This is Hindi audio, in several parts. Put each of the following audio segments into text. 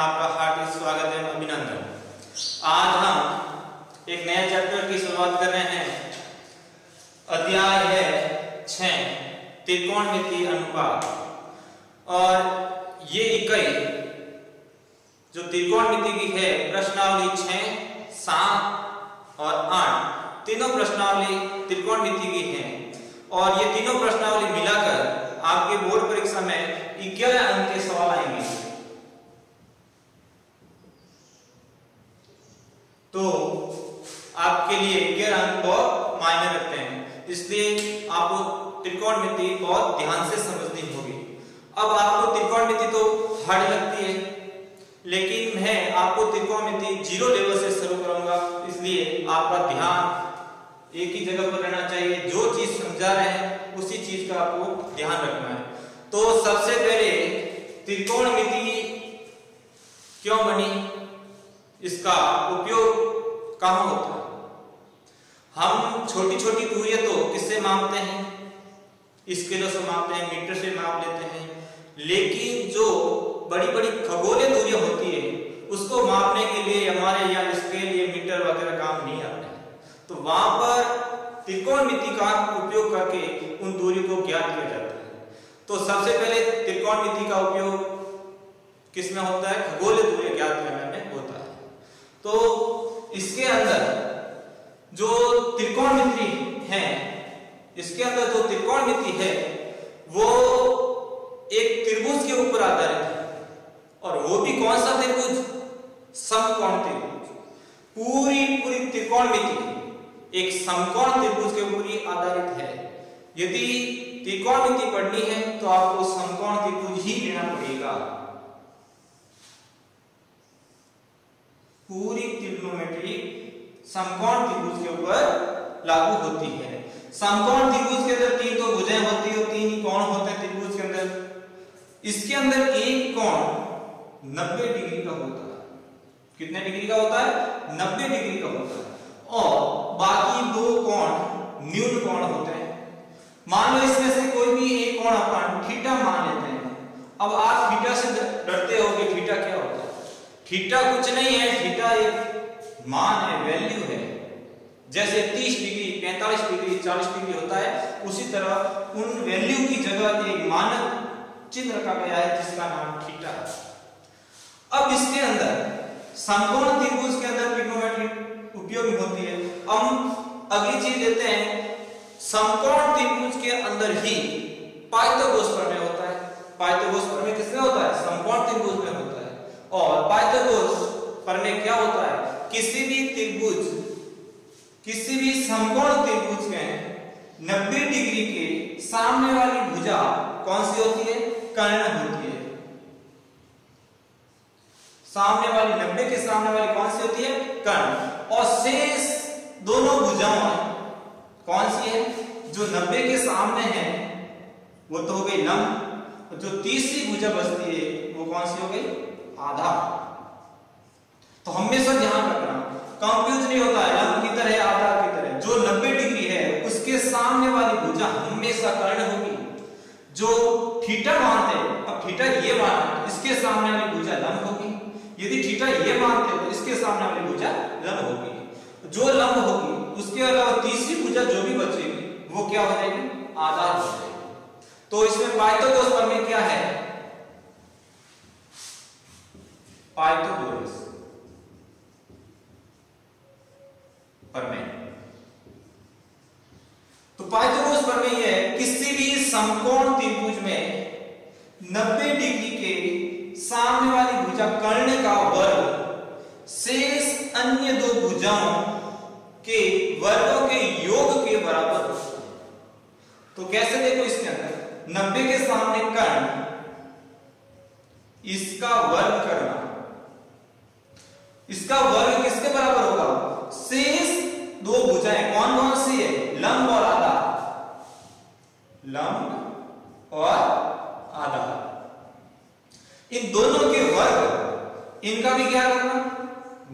आपका हार्दिक स्वागत है, अभिनंदन। आज हम एक नया चैप्टर की शुरुआत कर रहे हैं। अध्याय है 6 त्रिकोणमितीय अनुपात। और ये इकाई जो त्रिकोणमिति की है, प्रश्नावली 6, 7 और 8 तीनों प्रश्नावली त्रिकोणमिति की है। और ये तीनों प्रश्नावली मिलाकर आपके बोर्ड परीक्षा में 11 अंक के सवाल आएंगे। तो आपके लिए 11 अंक बहुत मायने रखते हैं, इसलिए आपको त्रिकोणमिति बहुत ध्यान से समझनी होगी। अब आपको त्रिकोणमिति तो हार्ड लगती है, लेकिन मैं आपको त्रिकोणमिति 0 लेवल से शुरू करूंगा, इसलिए आपका ध्यान एक ही जगह पर रहना चाहिए। जो चीज समझा रहे हैं उसी चीज का आपको ध्यान रखना है। तो सबसे पहले त्रिकोणमिति क्यों बनी, इसका उपयोग कहां होता है। हम छोटी छोटी दूरियां तो किससे मापते हैं, स्केलों से मापते हैं, मीटर से माप लेते हैं, लेकिन जो बड़ी बड़ी खगोलीय दूरियां होती है उसको मापने के लिए हमारे यहाँ स्केल या मीटर वगैरह काम नहीं आते हैं। तो वहां पर त्रिकोणमिति का उपयोग करके उन दूरी को ज्ञात किया जाता है। तो सबसे पहले त्रिकोणमिति का उपयोग किसमें होता है, खगोलीय दूरी ज्ञात करने में होता है। तो इसके अंदर जो त्रिकोणमिति है, इसके अंदर जो त्रिकोणमिति है वो एक त्रिभुज के ऊपर आधारित है। और वो भी कौन सा त्रिभुज, समकोण त्रिभुज। पूरी त्रिकोणमिति एक समकोण त्रिभुज के ऊपर ही आधारित है। यदि त्रिकोणमिति पढ़नी है तो आपको समकोण त्रिभुज ही लेना पड़ेगा। पूरी त्रिकोणमिति समकोण त्रिभुज के ऊपर लागू होती है। समकोण त्रिभुज के अंदर 3 तो भुजाएं होती है, 3 ही कोण होते हैं त्रिभुज के अंदर। इसके अंदर एक कोण 90 डिग्री का होता है। कितने डिग्री का होता है, 90 डिग्री का होता है। और बाकी 2 कोण न्यून कोण होते हैं। मान लो इसमें से कोई भी एक कोण अपन थीटा मान लेते हैं। अब आप थीटा से डरते होगे, थीटा क्या होता है। थीटा कुछ नहीं है, थीटा एक मान है, वैल्यू है। जैसे 30 डिग्री, 45 डिग्री, 40 डिग्री होता है, उसी तरह उन वैल्यू की जगह एक मानक चिन्ह रखा गया है जिसका नाम थीटा है। अब इसके अंदर समकोण त्रिभुज के अंदर त्रिकोणमिति उपयोगी होती है। हम अगली चीज लेते हैं, समकोण त्रिभुज के अंदर ही पाइथागोरस प्रमेय होता है। पाइथागोरस प्रमेय किसमें होता है, समकोण त्रिभुज में होता है। और पाइथागोरस प्रमेय क्या होता है, किसी भी त्रिभुज, किसी भी समकोण त्रिभुज में 90 डिग्री के सामने वाली भुजा कौन सी होती है, कर्ण होती है। सामने वाली 90 के सामने वाली कौन सी होती है, कर्ण। और शेष दोनों भुजाएं कौन सी है, जो 90 के सामने है वो तो हो गई लंब, जो तीसरी भुजा बचती है वो कौन सी हो गई, आधार। तो हमेशा ध्यान रखना, कंफ्यूज नहीं होता है, लंब किधर है, आधार किधर है। जो 90 डिग्री है उसके सामने वाली भुजा हमेशा कर्ण होगी। जो थीटा मानते हैं, अब थीटा ये मानते, इसके सामने वाली भुजा लंब होगी। यदि थीटा ये मानते हो तो इसके सामने वाली भुजा लंब होगी। जो लंब होगी उसके अलावा तीसरी भुजा जो भी बचेगी वो क्या हो जाएगी, आधार हो जाएगी। तो इसमें पाइथागोरस प्रमेय क्या है, पाइथागोरस प्रमेय। तो पाइथागोरस प्रमेय है, किसी भी समकोण त्रिभुज में 90 डिग्री के सामने वाली भुजा कर्ण का वर्ग शेष अन्य 2 भुजाओं के वर्गों के योग के बराबर होता है। तो कैसे देखो, इसके अंदर 90 के सामने कर्ण, इसका वर्ग करना, इसका वर्ग किसके बराबर होगा, शेष 2 भुजाएं कौन कौन सी है, लंब और आधार। लंब और आधार, इन दोनों के वर्ग, इनका भी क्या करना,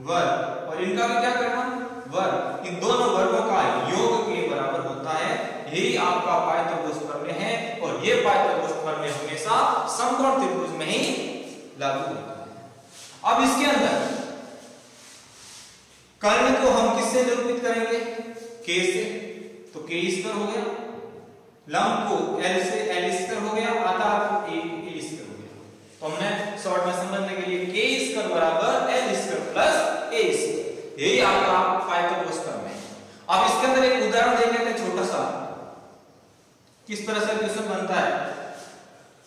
वर्ग, और इनका भी क्या करना, वर्ग। इन दोनों वर्गों का योग के बराबर होता है। यही आपका पाइथागोरस प्रमेय है। और ये पाइथागोरस प्रमेय हमेशा समकोण त्रिभुज में ही लागू होता है। अब इसके अंदर कर्ण को हम किससे निरूपित करेंगे? k से, तो k स्क्वायर हो गया। लंब को l से l स्क्वायर हो गया, आधार को a स्क्वायर हो गया। तो हमने शॉर्ट में समझने के लिए k स्क्वायर बराबर l square plus a square, यही आपका पाइथागोरस प्रमेय है। अब इसके अंदर एक उदाहरण देख लेते हैं छोटा सा, किस तरह से क्वेश्चन बनता है।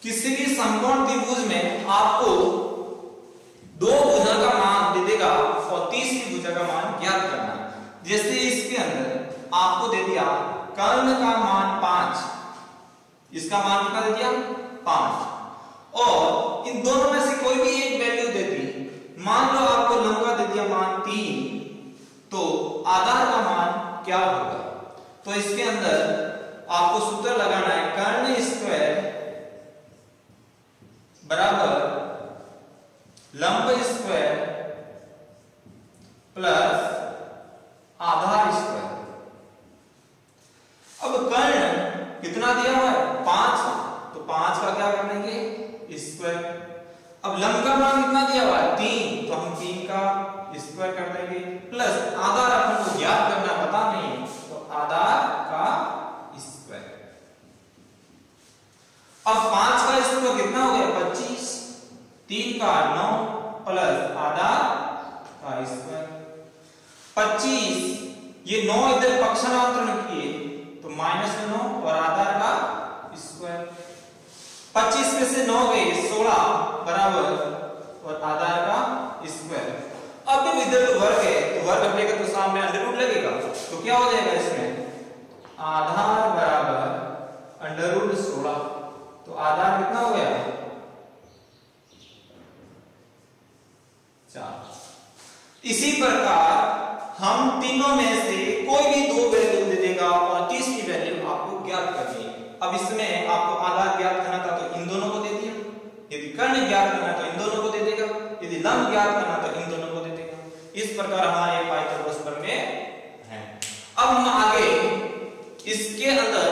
किसी भी समकोण त्रिभुज में आपको दो भुजा का मान दे देगा और तीसरी भुजा का मान ज्ञात करना। जैसे इसके अंदर आपको दे दिया कर्ण का मान 5, इसका मान कितना दे दिया? 5, और इन दोनों में से कोई भी एक वैल्यू दे दी। मान लो आपको लंब का दे दिया मान 3, तो आधार का मान क्या होगा? तो इसके अंदर आपको सूत्र लगाना है, कर्ण स्क्वायर बराबर लंब स्क्वायर प्लस आधार स्क्वायर। अब कर्ण कितना दिया हुआ है? 5, तो 5 का क्या कर लेंगे? स्क्वायर। अब लंब का मान कितना दिया हुआ है? 3, तो हम 3 का स्क्वायर कर देंगे, प्लस आधार अपन को ज्ञात करना पता नहीं, तो आधार का स्क्वायर। अब 5 का स्क्वायर कितना हो गया? 25, 3 का 9 प्लस आधार का स्क्वायर। 25, ये 9 इधर पक्षांतरण किए तो -9 और आधार का स्क्वायर। 25 में से 9 गए 16 बराबर और आधार का स्क्वायर। अब जब इधर तो वर्ग है, तो वर्ग हटेगा तो सामने अंडर रूट लगेगा, तो क्या हो जाएगा इसमें? आधार बराबर अंडर रूट 16, तो आधार कितना हो गया? 4। इसी प्रकार हम तीनों में से कोई भी दो वैल्यू दे देगा और तीसरी वैल्यू आपको ज्ञात करनी है। अब इसमें आपको आधार ज्ञात करना था तो इन दोनों को दे दिया, यदि कर्ण ज्ञात करना तो इन दोनों को दे देगा, यदि लंब ज्ञात करना तो इन दोनों को दे देगा। इस प्रकार हमारे पाइथागोरस प्रमेय है। अब हम आगे इसके अंदर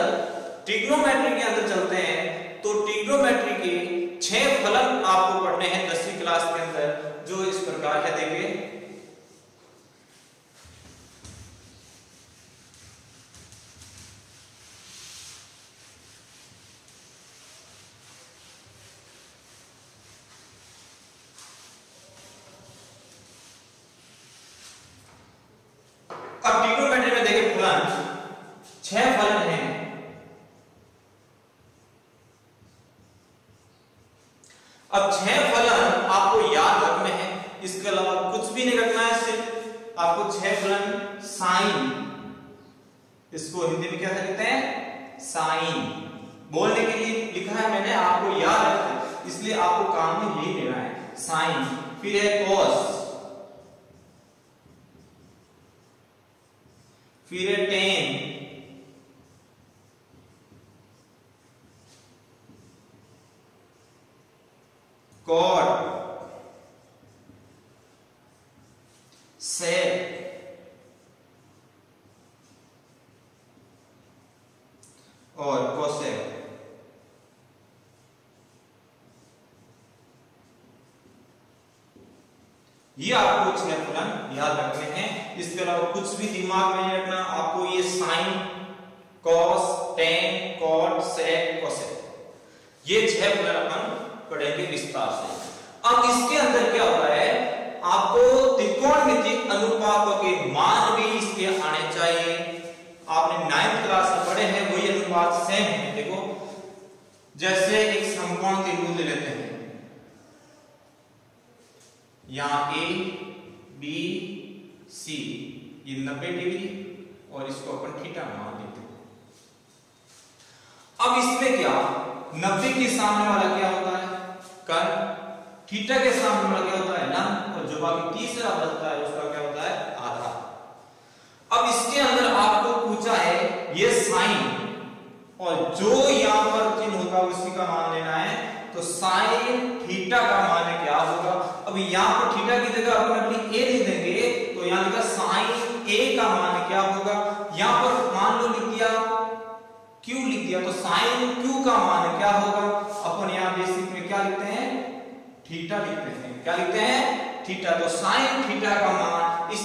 ट्रिग्नोमेट्री के अंदर चलते हैं। तो ट्रिग्नोमेट्री के 6 फलन आपको पढ़ने हैं 10वीं क्लास के अंदर, जो इस प्रकार है। देखिए, अब ट्रिग्नोमेट्री में देखिए फलन 6 फलन हैं। अब 6 फलन आपको याद रखने हैं, इसके अलावा कुछ भी नहीं रखना है, सिर्फ आपको 6 फलन साइन, इसको हिंदी में क्या कहते हैं? साइन। बोलने के लिए लिखा है मैंने, आपको याद रखना है, इसलिए आपको काम में यही लेना है, साइन। फिर है कॉस, फिर है टेन, कॉट, सेक, और कोसेक। ये आपको 6 फलन याद रखने हैं। इसके अलावा कुछ भी दिमाग में नहीं रखना, आपको ये साइन, कॉस, टेन, कॉट, सेक, कोसेक, ये 6 फलन अपन पढ़ेंगे विस्तार से। अब इसके अंदर क्या होता है, आपको त्रिकोणमितिक अनुपातों के मान भी इसके आने चाहिए। आपने 9th क्लास में पढ़े हैं, वही अनुपात सेम है। देखो, जैसे एक समकोण त्रिभुज ले लेते हैं, यहां ए बी सी, ये 90 डिग्री और इसको अपन थीटा मान लेते हैं। अब इसमें क्या, 90 के सामने वाला क्या होता है? कर्ण। थीटा के सामने वाला क्या होता है? लंब। और जो बाकी तीसरा बचता है उसका क्या होता है? आधार। अब इसके अंदर आपको पूछा है ये साइन, और जो यहां पर चिन्ह होगा उसी का मान लेना है। तो साइन थीटा का मान क्या होगा? अब यहां पर थीटा की जगह अपन अपनी ए लिख देंगे, तो यहां लिखा साइन ए का मान क्या होगा? यहां पर मान लो लिख दिया क्यू लिख दिया, तो साइन क्यू का मान क्या होगा? अपन यहां बेसिक में क्या लिखते हैं? थीटा लिखते हैं। क्या लिखते हैं? थीटा। तो साइन थीटा का मान इस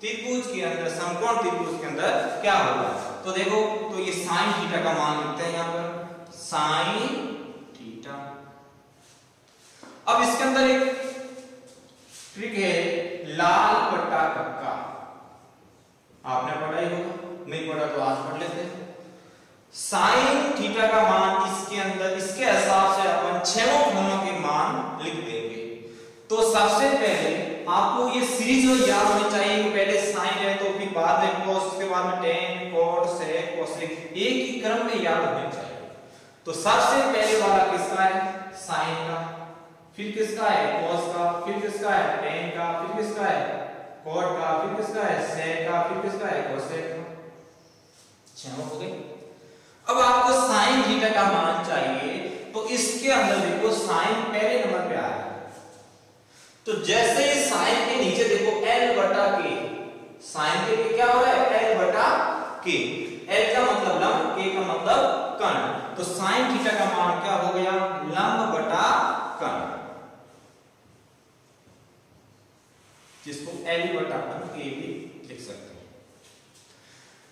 त्रिभुज के अंदर, समकोण त्रिभुज के अंदर क्या होगा? तो देखो, तो ये साइन थीटा का मान लिखते हैं यहां पर, साइन थीटा। अब इसके अंदर एक ट्रिक है, लाल पट्टा कक्का। आपने पढ़ा ही होगा, नहीं पढ़ा तो आज पढ़ लेते हैं। साइन थीटा का मान इसके अंदर, इसके हिसाब से अपन छहों कोणों के मान लिख देंगे। तो सबसे पहले आपको ये सीरीज याद होनी चाहिए। पहले साइन है तो फिर बाद में cos, उसके बाद में tan, cot, sec, cosec, एक ही क्रम में याद होने चाहिए। तो सबसे पहले वाला किसका है? साइन का, फिर किसका है? cos का, फिर किसका है? tan का, फिर किसका है? cot का, फिर किसका है? sec का, फिर किसका है? cosec का। छह हो गए। अब आपको साइन थीटा का मान चाहिए, तो इसके अंदर देखो साइन पहले नंबर पे आ रहा है। तो जैसे ही साइन के नीचे देखो L बटा K, साइन के क्या हो रहा है? L बटा K। L का मतलब लंब, K का मतलब कर्ण। तो साइन थीटा का मान क्या हो गया? लंब बटा कर्ण, जिसको L बटा कर्ण K भी लिख सकते हैं।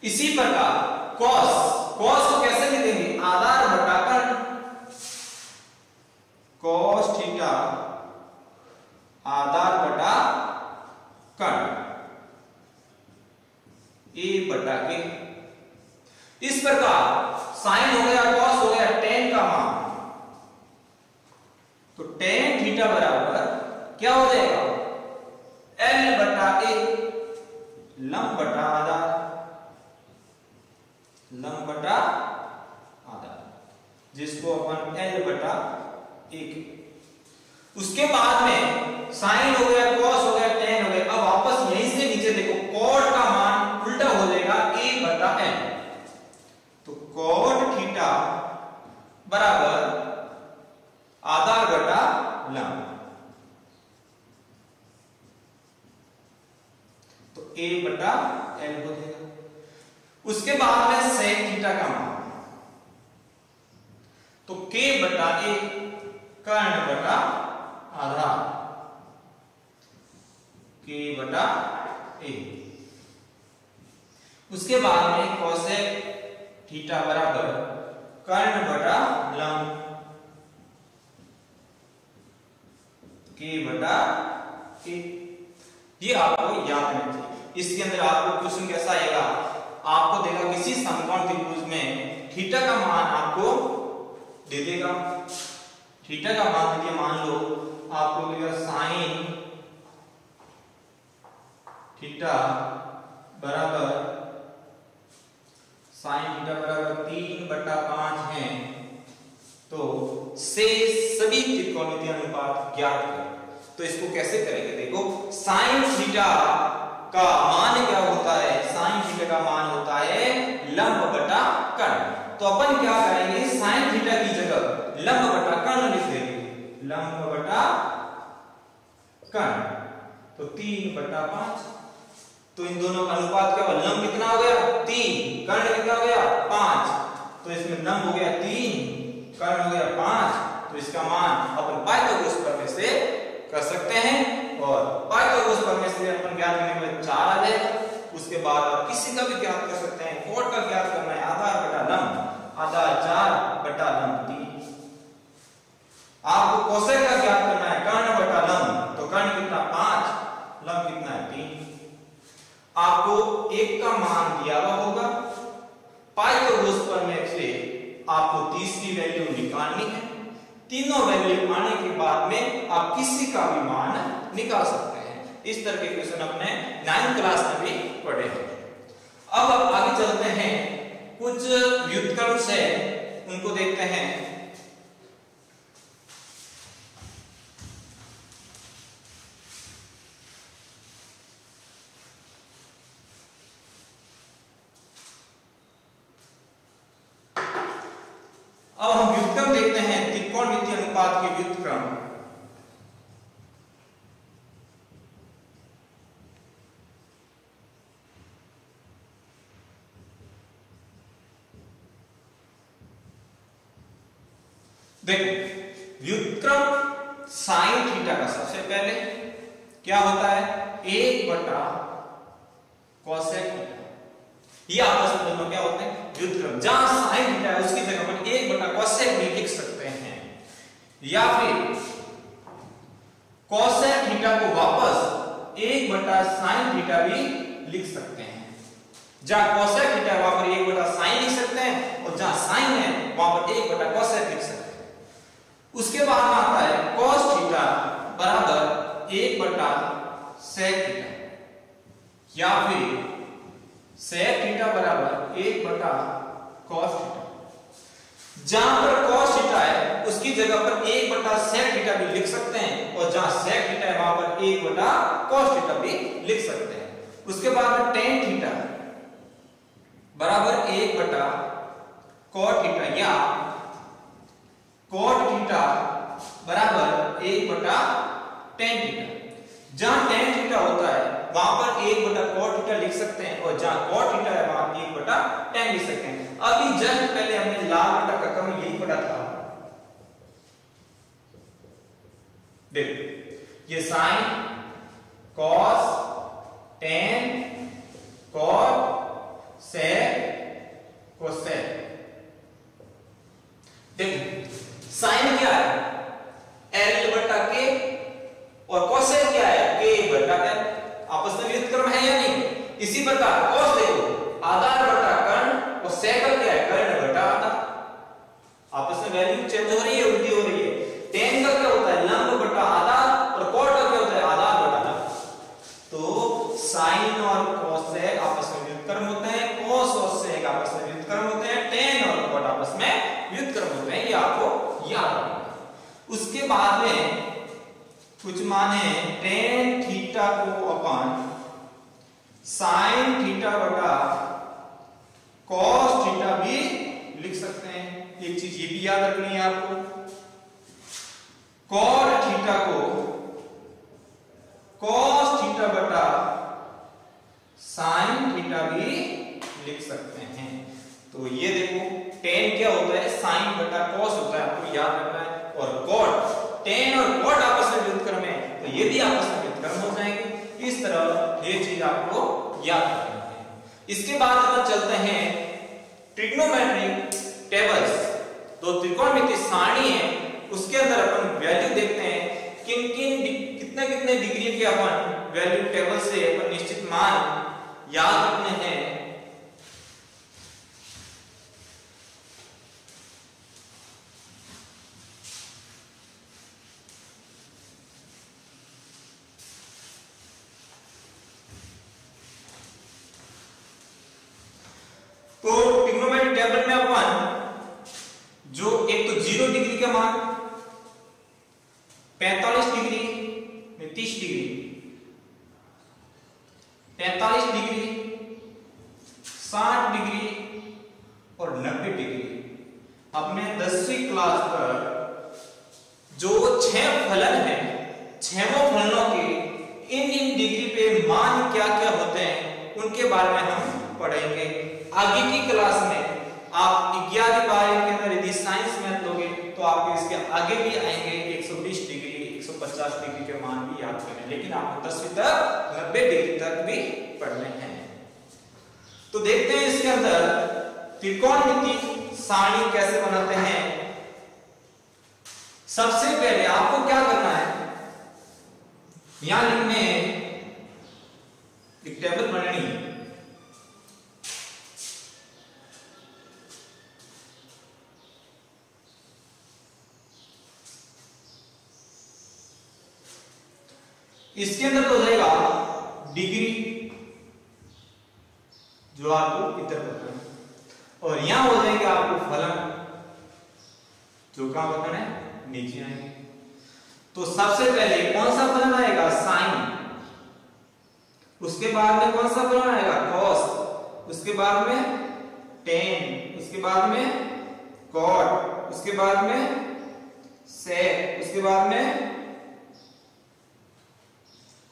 इसी प्रकार cos, cos को कैसे लिखेंगे? आधार बटा कर्ण, cos थीटा आधार बटा कर्ण, A बटा K। इस प्रकार साइन हो गया, cos हो गया, tan का मान, तो tan थीटा बराबर क्या हो जाएगा? L बटा A, लंब बटा आधार, लंब बटा आधार, जिसको अपन L बटा A। उसके बाद में साइन हो गया, cos हो गया, tan हो गया। अब वापस यहीं से नीचे देखो cot का मान उल्टा हो जाएगा, A बटा N। तो cot थीटा बराबर आधार बटा लंब, तो A बटा N हो जाएगा। उसके बाद में sec थीटा का मान, तो K बटा A, कर्ण बटा आधार, K बटा A। उसके बाद में cosec थीटा बराबर कर्ण बटा लंब, K बटा A। ये आपको याद रखना चाहिए। इसके अंदर आपको क्वेश्चन कैसा आएगा? आपको देगा किसी समकोण त्रिभुज में थीटा का मान आपको दे देगा। थीटा का मान दीजिए, मान लो आपको देगा साइन थीटा बराबर, साइन थीटा बराबर 3/5 है। तो शेष सभी त्रिकोणमितीय अनुपात ज्ञात करें। तो इसको कैसे करेंगे? देखो, साइन थीटा का मान क्या होता है? साइन थीटा का मान होता है लंब बटा कर्ण। तो अपन क्या करेंगे? साइन थीटा की जगह लंब बटा कर्ण लिख देंगे, लंब बटा कर्ण, तो 3/5। तो इन दोनों का अनुपात क्या होगा? लंब कितना हो गया? 3, कर्ण कितना हो गया? 5। तो इसमें लंब हो गया 3, कर्ण हो गया 5। तो इसका मान अपन पाइथागोरस प्रमेय से कर सकते हैं, और पाइथागोरस प्रमेय से अपन ज्ञात करने के लिए 4 आ जाएगा। उसके बाद आप किसी का भी ज्ञात कर सकते हैं। cot का ज्ञात करना है, आधार बटा लंब, आधार 4 बटा लंब 3। आपको cosec का ज्ञात करना है, कर्ण बटा लंब, तो कर्ण कितना? 5, लंब कितना है? 3। आपको एक का मान दिया हुआ होगा, पाइथागोरस प्रमेय से आपको तीसरी वैल्यू निकालनी है। तीनों वैल्यू आने के बाद में आप किसी का भी मान निकाल सकते हैं। इस तरह के क्वेश्चन अपने 9th क्लास में भी पढ़े हैं। अब आगे चलते हैं, कुछ व्युत्क्रम से उनको देखते हैं। अब हम व्युत्क्रम देखते हैं, त्रिकोणमितीय अनुपात के व्युत्क्रम। देखो, व्युत्क्रम साइन थीटा का सबसे पहले क्या होता है 1 बटा कोसेक थीटा। ये आपस में दोनों क्या होते हैं व्युत्क्रम। जहां साइन थीटा है उसकी जगह पर 1 बटा कोसेक भी लिख सकते हैं, या फिर कोसेक थीटा को वापस 1 बटा साइन थीटा भी लिख सकते हैं। जहां कोसेक थीटा है वहां पर 1 बटा साइन लिख सकते हैं, और जहां साइन है वहां पर 1 बटा कोसेक लिख सकते हैं। उसके बाद में आता है cos थीटा बराबर 1 बटा सेक थीटा, या फिर सेक थीटा बराबर 1 बटा cos थीटा। जहां पर cos थीटा है उसकी जगह पर 1 बटा सेक थीटा भी लिख सकते हैं, और जहां सेक थीटा है वहां पर 1 बटा cos थीटा भी लिख सकते हैं। उसके बाद में tan थीटा बराबर 1 बटा cot थीटा, या cot थीटा बराबर 1 बटा tan थीटा। जहां tan थीटा होता है वहां पर 1 बटा cot थीटा लिख सकते हैं, और जहां cot थीटा है वहां 1 बटा tan लिख सकते हैं। अभी जस्ट पहले हमने लाल बटा कक्का में यही पढ़ा था। देखो ये sin cos tan cot sec cosec। देखो sin क्या है l बटा k, और cosec क्या है k बटा l। आपस में व्युत्क्रम है या नहीं? इसी प्रकार cos देखो आधार बटा कर्ण, और sec क्या है कर्ण बटा आधार। आपस में वैल्यू चेंज हो रही है, उल्टी हो रही है। tan का क्या होता है लंब बटा आधार, और cot का क्या होता है आधार बटा आधार। तो sin और cosec आपस में व्युत्क्रम होते हैं, cos और sec आपस में व्युत्क्रम होते हैं, tan और cot आपस में व्युत्क्रम होते हैं। ये आपको याद रखना। उसके बाद में कुछ माने tan थीटा को अपन sin थीटा बटा cos थीटा भी लिख सकते हैं। एक चीज ये भी याद रखनी है आपको, cot थीटा को cos थीटा बटा sin थीटा भी लिख सकते हैं। तो ये देखो tan क्या होता है sin बटा cos होता है, आपको याद रखना है। और cot tan और cot आपस में व्युत्क्रम है, तो ये भी आपस में व्युत्क्रम हो जाएंगे। इस तरह ये चीज आपको याद रखनी है। इसके बाद अपन चलते हैं ट्रिग्नोमेट्रिक टेबल्स। तो त्रिकोणमितीय सारणी है उसके अंदर अपन वैल्यू देखते हैं किन किन कितने कितने डिग्री के अपन वैल्यू टेबल से अपन निश्चित मान याद रखने हैं। तो ट्रिग्नोमेट्रिक टेबल में अपन जो एक तो 0 डिग्री का मान, 45 डिग्री में 30 डिग्री, 45 डिग्री, 60 डिग्री और 90 डिग्री। हमने 10वीं क्लास पर जो 6 फलन हैं, 6 फलनों के इन डिग्री पे मान क्या क्या होते हैं उनके बारे में हम पढ़ेंगे। आगे की क्लास में आप 11वीं 12वीं के अंदर यदि साइंस मैथ लोगे तो आपको इसके आगे भी आएंगे 120 डिग्री 150 डिग्री के मान भी याद करने, लेकिन आपको 10वीं तक 90 डिग्री तक भी पढ़ने हैं। तो देखते हैं इसके अंदर त्रिकोणमितीय सारणी कैसे बनाते हैं। सबसे पहले आपको क्या करना है, यहां लिखने एक टेबल बनानी है। इसके अंदर तो हो जाएगा डिग्री जो आपको इधर बताना है, और यहां हो जाएगा आपको फलन जो कहां बताना है नीचे आएंगे। तो सबसे पहले कौन सा फलन आएगा साइन, उसके बाद में कौन सा फलन आएगा कॉस, उसके बाद में टेन, उसके बाद में कॉट, उसके बाद में सेक, उसके बाद में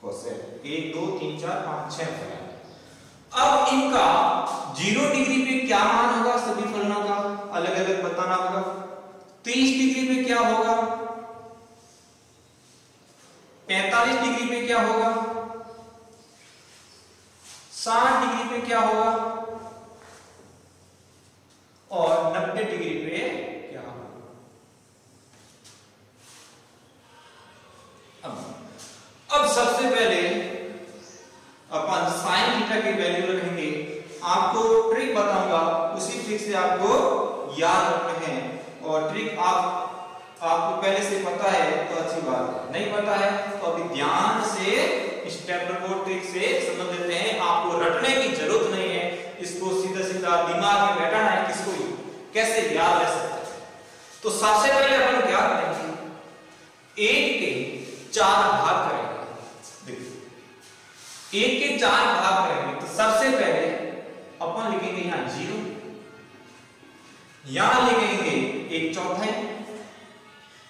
कोसेक। 1 2 3 4 5 6 फलन। अब इनका 0 डिग्री पे क्या मान होगा, सभी फलनों का अलग अलग बताना होगा। 30 डिग्री पे क्या होगा, 45 डिग्री पे क्या होगा, 60 डिग्री पे क्या होगा और 90 डिग्री पे क्या होगा। अब सबसे पहले अपन साइन थीटा की वैल्यू रखेंगे। आपको ट्रिक बताऊंगा, उसी ट्रिक से आपको याद रखना है। और ट्रिक आपको पहले से पता है तो अच्छी बात है, नहीं पता है तो अभी ध्यान से स्टेप को ट्रिक से समझ लेते हैं। आपको रटने की जरूरत नहीं है, इसको सीधा सीधा दिमाग में बैठाना है, किसको कैसे याद रह सकता है। तो सबसे पहले अपन क्या करेंगे, 1 के 4 भाग करेंगे। देखिए 1 के 4 भाग करेंगे तो सबसे पहले अपन लिखेंगे यहां 0, यहां लिखेंगे 1/4,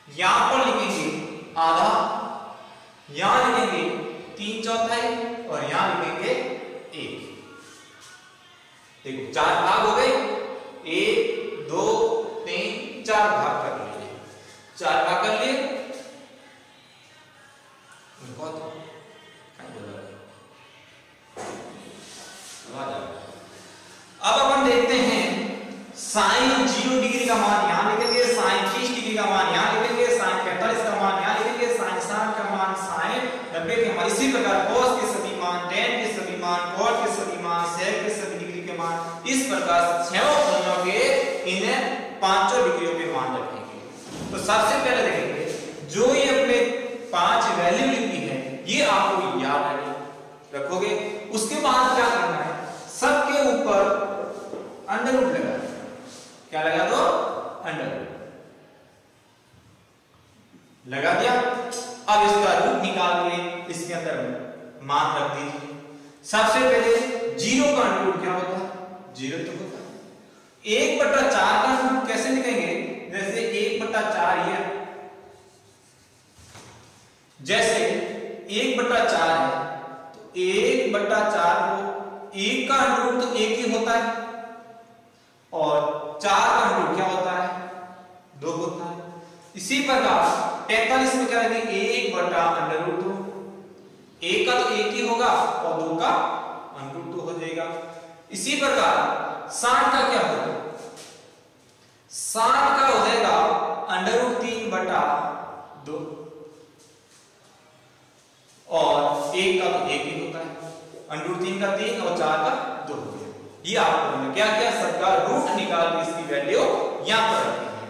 यहां पर लिखेंगे आधा, यहां लिखेंगे 3/4 और यहां लिखेंगे 1। देखो 4 भाग हो गए, 1 2 3 4 भाग कर लिए, 4 भाग कर लिए। अब अपन देखते हैं साइन 0 डिग्री का मान यहां लिखेंगे, साइन 30 डिग्री का मान यहां लिखेंगे, साइन 45 का मान यहां लिखेंगे, साइन 60 का मान, साइन 90 के मान। इसी प्रकार cos के सभी मान, tan के सभी मान, cot के सभी मान, sec के सभी डिग्री के मान, इस प्रकार छह फलनों के इन्हें 5 डिग्रियों के मान रखेंगे। तो सबसे पहले देखेंगे जो ये अपने 5 वैल्यू लिखी है ये आपको याद रखोगे। उसके बाद क्या करना है, सबके ऊपर अंडर रूट लगा, क्या लगा दो, अंडर रूट लगा दिया। अब इसका रूट निकाल के इसके अंदर मान रख दीजिए। सबसे पहले 0 का अंडर रूट क्या होता है, 0 तो होता है। 1/4 का अंडर रूट कैसे लिखेंगे, जैसे 1/4 ये, जैसे 1/4 है तो 1/4 को 1 का अंडर रूट तो 1 ही होता है और 4 का अंडर रूट क्या होता है, 2 होता है। इसी प्रकार 43 में क्या है, 1/√2, 1 का तो 1 ही होगा और 2 का √2 हो जाएगा। इसी प्रकार 60 का क्या होगा, 60 का हो जाएगा √3/2 और 1 का तो 1 ही होता है, √3 का 3 और 4 का 2 हो गया। ये आपको क्या क्या सबका रूट निकाल के इसकी वैल्यू यहां पर रखनी है।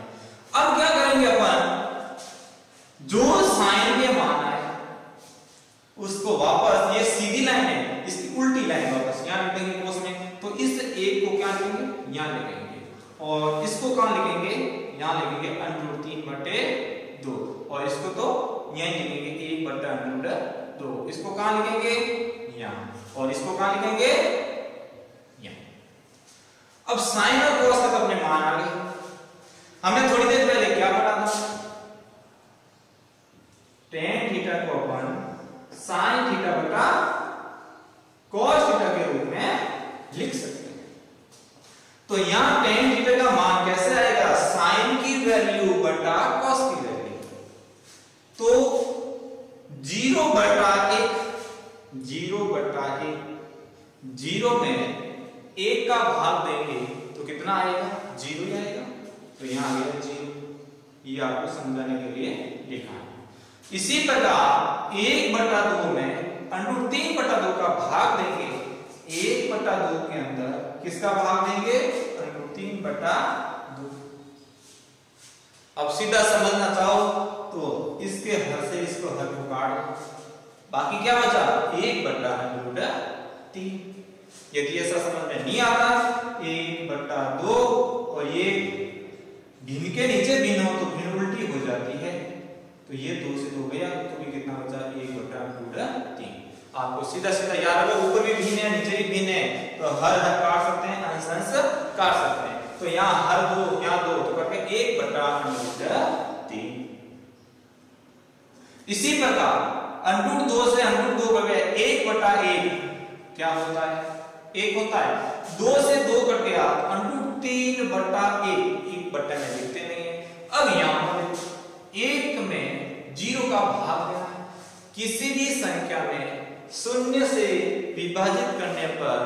अब क्या करेंगे अपन, जो साइन के मान आए उसको वापस, ये सीधी लाइन है इसकी उल्टी लाइन वापस यहां लिखेंगे कोस में। तो इस 1 को क्या लिखेंगे, यहां लिखेंगे और इसको कहां लिखेंगे, यहां लिखेंगे √3/2 और इसको तो यहां लिखेंगे 1/√2। इसको कहां लिखेंगे, यहां, और इसको कहां लिखेंगे, यहां। अब साइन और कॉस का अपने मान आ गए। हमने थोड़ी देर पहले क्या पढ़ा था, tan थीटा को अपन sin थीटा बटा cos थीटा के रूप में लिख सकते हैं। तो यहां tan थीटा का मान कैसे आएगा, sin की वैल्यू बटा cos की वैल्यू। तो 0/1, 0/1, 0 में 1 का भाग देंगे तो कितना आएगा, 0 ही आएगा। तो यहां आ गया 0, ये आपको समझाने के लिए लिखा है। इसी प्रकार 1/2 में √3/2 का भाग देंगे, 1/2 के अंदर किसका भाग देंगे, √3/2। अब सीधा समझना चाहो तो इसके हर से इसको हर को काट दो, बाकी क्या बचा, 1/√3। यदि ऐसा समझ में नहीं आता 1/2 और ये भिन्न के नीचे भिन्न हो तो भिन्न उल्टी हो जाती है, तो ये 2 से 2 गया तो भी कितना बचा, 1/√3। आपको सीधा सीधा याद रखो, ऊपर भी भिन्न है नीचे भी भिन्न है तो हर काट सकते हैं, अंश काट सकते हैं। तो यहाँ हर 2, यहाँ 2 तो करके 1/√3। इसी प्रकार √2 से √2 कट गया, 1/1 क्या होता है, 1 होता है। 2 से 2 कट गया, √3/1, 1 में लिखते नहीं है। अब यहां पर 1 में 0 का भाग देना है किसी भी संख्या में शून्य से विभाजित करने पर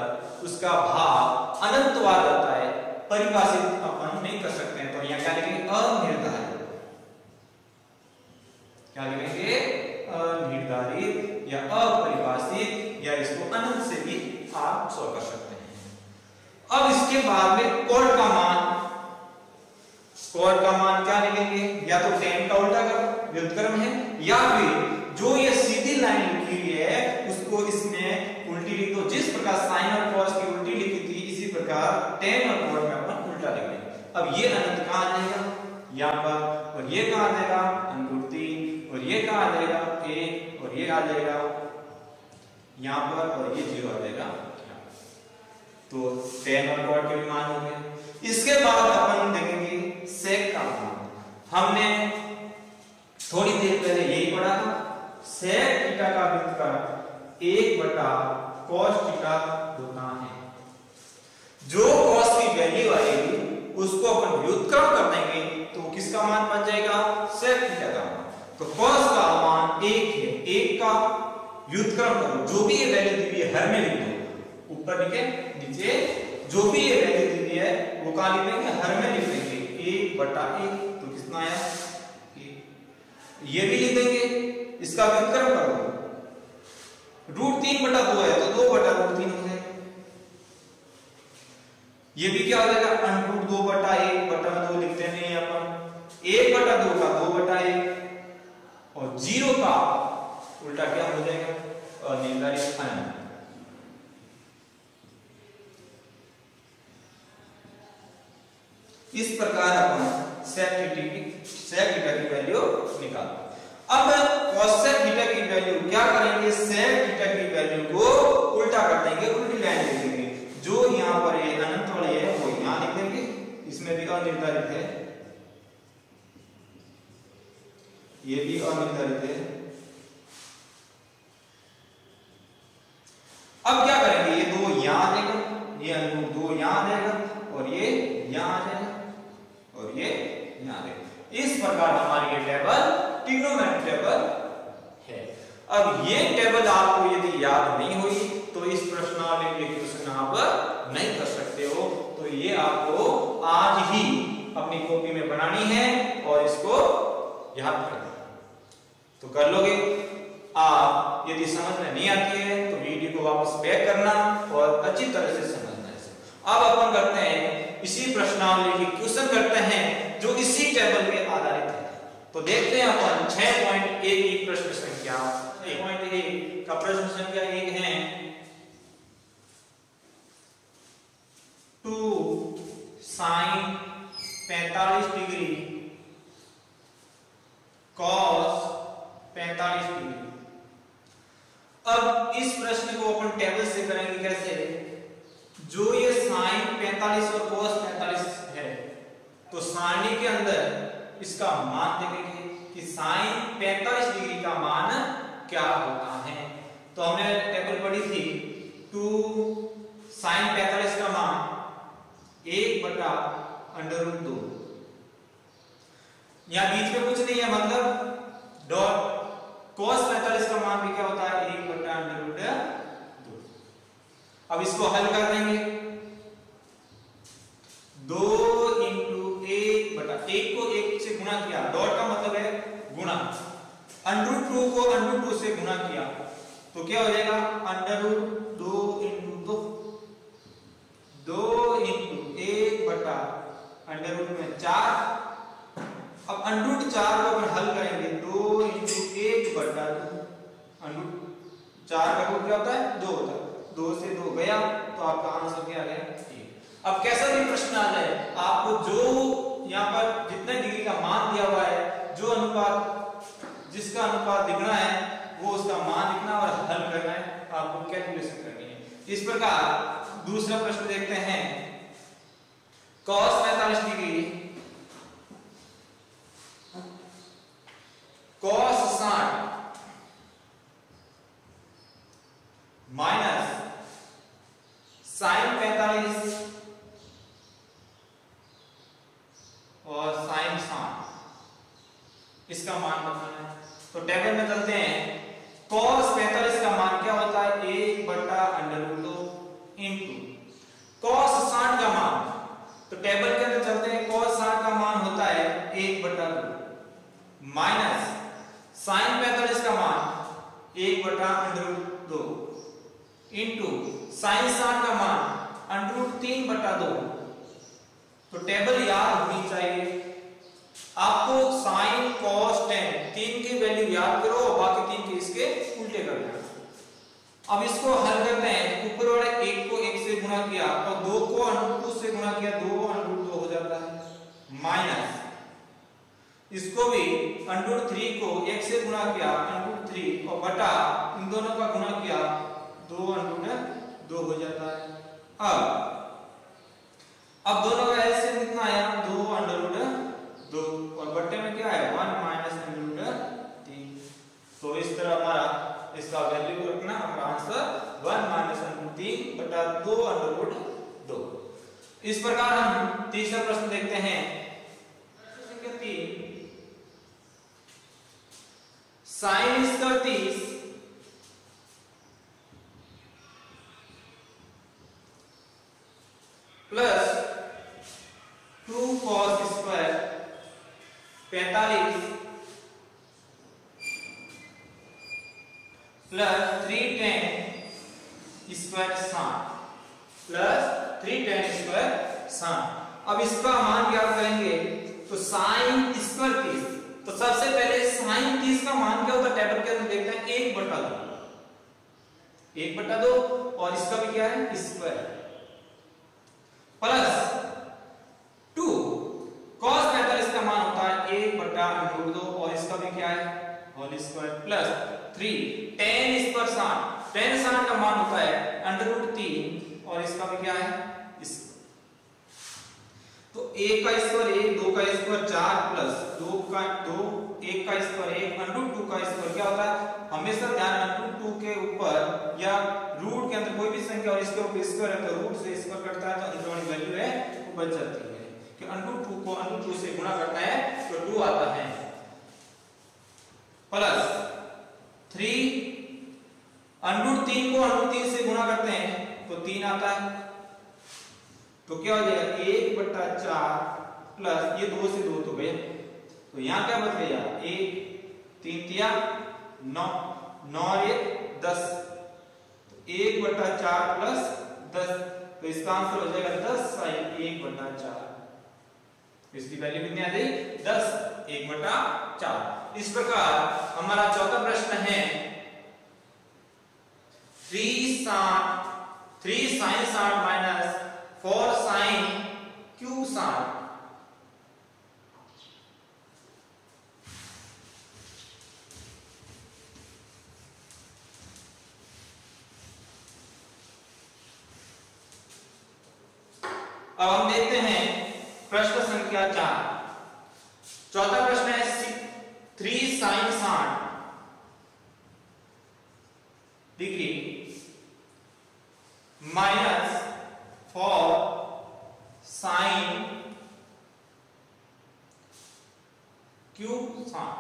उसका भाग अनंतवाद आता है, परिभाषित अपन नहीं कर सकते हैं। तो यहाँ क्या लिखेंगे? अनिर्धारित। क्या लिखेंगे? अनिर्धारित या अपरिभाषित, या इसको अनंत से भी आप सॉल्व कर सकते हैं। अब इसके बाद में कोड का मान क्या लिखेंगे? या तो tan का उल्टा व्युत्क्रम है, या फिर जो ये सीधी लाइन लिखी हुई है उसको इसमें उल्टी लिख दो। जिस प्रकार sin और cos की उल्टी लिखी थी, इसी प्रकार tan और cos में अपन उल्टा लिख लेंगे। अब ये अनंत कहां आ जाएगा? यहाँ पर। और ये कहां आ जाएगा? √3। और ये कहां आ जाएगा? 1। और ये आ जाएगा यहाँ पर, और ये 0 आ जाएगा। तो tan और cos के भी मान हो गए। इसके बाद अपन देखेंगे sec का मान। हमने थोड़ी देर पहले यही पढ़ा था, sec थीटा का व्युत्क्रम 1/cos थीटा होता है। जो cos की वैल्यू आएगी उसको अपन व्युत्क्रम कर देंगे तो किसका मान बन जाएगा? sec थीटा का मान। तो cos का मान 1 है, 1 का व्युत्क्रम करो, जो भी ये वैल्यू दी हुई है हर में लिख दो, ऊपर लिखे नीचे जो भी ये वैल्यू दी हुई है वो कहां लिखेंगे? हर में लिख देंगे 1/1। तो कितना आया? 1। ये भी लिख देंगे, इसका व्युत्क्रम करो, √3/2 है तो 2/√3 हो जाएगा। ये भी क्या हो जाएगा? √2/1/2 लिखते नहीं अपन, 1/2 का 2/1, और 0 का उल्टा क्या हो जाएगा? अनिर्धारित अनंत। इस प्रकार अपन sec थीटा की वैल्यू निकालते। अब cosec थीटा की वैल्यू क्या करेंगे? sec थीटा की वैल्यू को उल्टा कर देंगे, उल्टी लाइन लिख देंगे। जो यहाँ पर ये अनंत वाली है वो यहाँ लिख देंगे, इसमें भी अनिर्धारित है, ये भी अनिर्धारित है। अब क्या करेंगे? ये 2 यहाँ आ जाएगा, ये √2 यहाँ आ जाएगा, और ये यहाँ आ जाएगा, और ये यहाँ आ जाएगा। इस प्रकार हमारी ये टेबल ट्रिग्नोमेट्रिक टेबल है। अब ये टेबल आपको यदि याद नहीं हुई तो इस प्रश्नावली के क्वेश्चन आप नहीं कर सकते हो। तो ये आपको आज ही अपनी कॉपी में बनानी है और इसको याद करना। तो कर लोगे आप। यदि समझ में नहीं आती है तो वीडियो को वापस बैक करना और अच्छी तरह से समझना है। अब अपन करते हैं इसी प्रश्नावली की क्वेश्चन करते हैं जो इसी टेबल पे आधारित है। तो देखते हैं अपन 6.1 की प्रश्न संख्या 1.1 का प्रश्न संख्या 1 है 2 sin 45 डिग्री cos 45 डिग्री। अब इस प्रश्न को अपन टेबल से करेंगे। कैसे? जो ये sin 45 और cos 45 है तो सारणी के अंदर इसका मान देखेंगे कि sin 45 डिग्री का मान क्या होता है। तो हमने टेबल पढ़ी थी 2 sin 45 का मान 1/√2। यहां बीच में कुछ नहीं है, मतलब डॉट। cos 45 का मान भी क्या होता है? 1/√2। अब इसको हल कर देंगे। 2 × 1 को 1 से गुणा किया, डॉट का मतलब है गुणा, √2 को √2 से गुणा किया तो क्या हो जाएगा? √2 × 2 2 × 1/√2 में 4। अब √4 को अपन हल करेंगे 2 × 1/2। √4 का रूट क्या होता है? 2 होता है। 2 से 2 गया तो आपका आंसर क्या आ गया? 1। अब कैसा भी प्रश्न आ जाए आपको जो यहाँ पर जितने डिग्री का मान दिया हुआ है, जो अनुपात जिसका अनुपात दिखना है वो उसका मान लिखना और हल करना है, आपको कैलकुलेशन करनी है। इस प्रकार दूसरा प्रश्न देखते हैं। cos 45 degree cos 60 minus sin 45 और sin 60, इसका मान बताना है। तो टेबल में चलते हैं। 1/√2 इंटू साइन 60 का मान √3/2। तो टेबल याद होनी चाहिए आपको। साइन cos tan 3 की वैल्यू याद करो और बाकी 3 के इसके उल्टे कर देना। अब इसको हल करते हैं। ऊपर वाले 1 को 1 से गुणा किया और 2 को √2 से गुणा किया, 2/2 हो जाता है, माइनस इसको भी √3 को 1 से गुणा किया √3 और बटा इन दोनों का गुणा किया 2/2 हो जाता है। अब दोनों का एलसीएम कितना आया 2/2 और बट्टे में क्या है 1 √3। तो इस तरह हमारा इसका वैल्यू रखना, हमारा आंसर 1 -√3/2/2। इस प्रकार हम तीसरा प्रश्न देखते हैं। संख्या 3 sine square 30 plus 2 cos square 45 plus 3 tan square 60 plus 3 tan square 60। अब इसका मान ज्ञात करेंगे तो साइन स्क्वायर 30, तो सबसे पहले साइन 30 का मान क्या होता है टेबल के अंदर देखते हैं 1/2 और इसका भी क्या है स्क्वायर प्लस 2 cos 45 का मान होता है 1/√2 और इसका भी क्या है whole square plus 3 tan square 60, tan 60 का मान होता है √3 और इसका भी क्या है तो 1 का स्क्वायर 1, 2 का स्क्वायर 4 प्लस 2 का 2, 1 का स्क्वायर 1, √2 का स्क्वायर क्या होता है, हमेशा ध्यान √2 के ऊपर या रूट के अंदर कोई भी संख्या और इसके ऊपर स्क्वायर है तो रूट से स्क्वायर कटता है तो अंदरूनी वैल्यू है वो बच जाती है कि √2 को √2 से गुणा करता है तो 2 आता है प्लस 3 √3 को √3 से गुणा करते हैं तो 3 आता है। तो क्या हो जाएगा 1/4 प्लस ये 2 से 2 तो गए तो यहां क्या बच गया 1 3 तिया 9 9 और 1 10 1/4 प्लस 10 तो इसका आंसर हो जाएगा 10 साइन 1/4। इसकी वैल्यू कितनी आ गई 10 1/4। इस प्रकार हमारा चौथा प्रश्न है 3 sin 60 माइनस 4 sin क्यूब 60। अब हम देखते हैं प्रश्न संख्या 4। चौथा प्रश्न है 3 sin 60 degree minus 4 sin cube 60।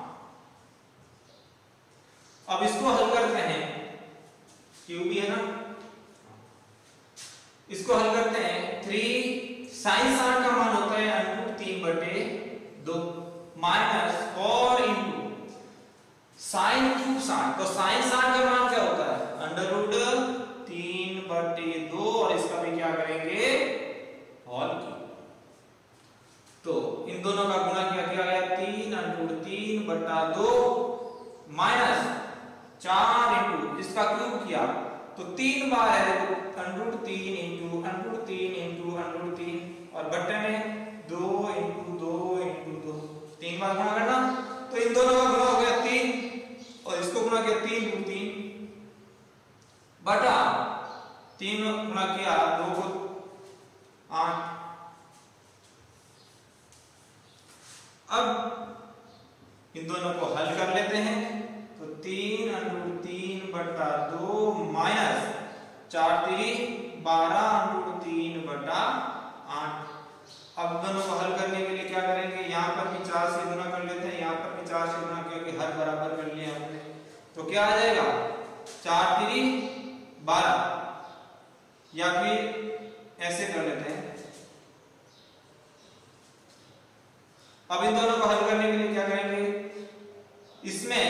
अब इसको हल करते हैं, क्यूब भी है ना, इसको हल करते हैं। 3 sin 60 का मान होता है √3/2 माइनस 4 इंटू साइन क्यूब 60। तो साइन 60 का मान क्या होता है √3/2 और इसका भी क्या करेंगे होल क्यूब। तो इन दोनों का गुणा किया क्या गया 3√3/2 माइनस 4 इंटू इसका क्यूब किया तो 3 बार है √3 इंटू √3 और बट्टे में 2 इंटू 2 3 बार गुणा करना। तो इन दोनों का गुणा हो गया 3 और इसको गुणा किया 3 बटा 3 गुणा किया 2 को 8। अब इन दोनों को हल कर लेते हैं तो 3√3/2 माइनस 4 3 12√3/8। अब दोनों को हल करने के लिए क्या करेंगे यहाँ पर भी 4 से गुणा कर लेते हैं, यहाँ पर भी 4 से गुणा क्योंकि हर बराबर कर लिया हमने। तो क्या आ जाएगा 4 3 12 या फिर ऐसे कर लेते हैं। अब इन दोनों को हल करने के लिए क्या करेंगे, इसमें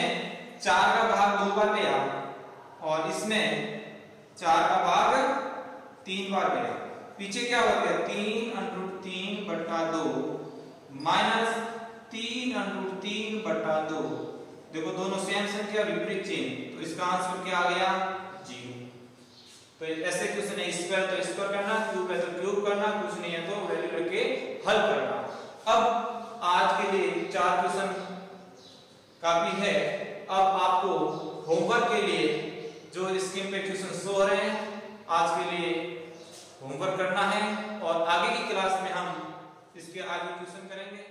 4 का भाग 2 बार लिया इसमें 4 का भाग 3 बार मिला, पीछे क्या हो गया 3√3/2 माइनस 3√3/2। देखो दोनों सेम संख्या विपरीत चिन्ह, तो इसका आंसर क्या आ गया 0। तो ऐसे क्वेश्चन है, स्क्वायर तो स्क्वायर करना, क्यूब है तो क्यूब करना, कुछ नहीं है तो वैल्यू लेके हल करना। अब आज के लिए 4 क्वेश्चन काफी है। अब आपको होमवर्क के लिए जो स्क्रीन पे क्वेश्चन शो हो रहे हैं, आज के लिए होमवर्क करना है और आगे की क्लास में हम इसके आगे क्वेश्चन करेंगे।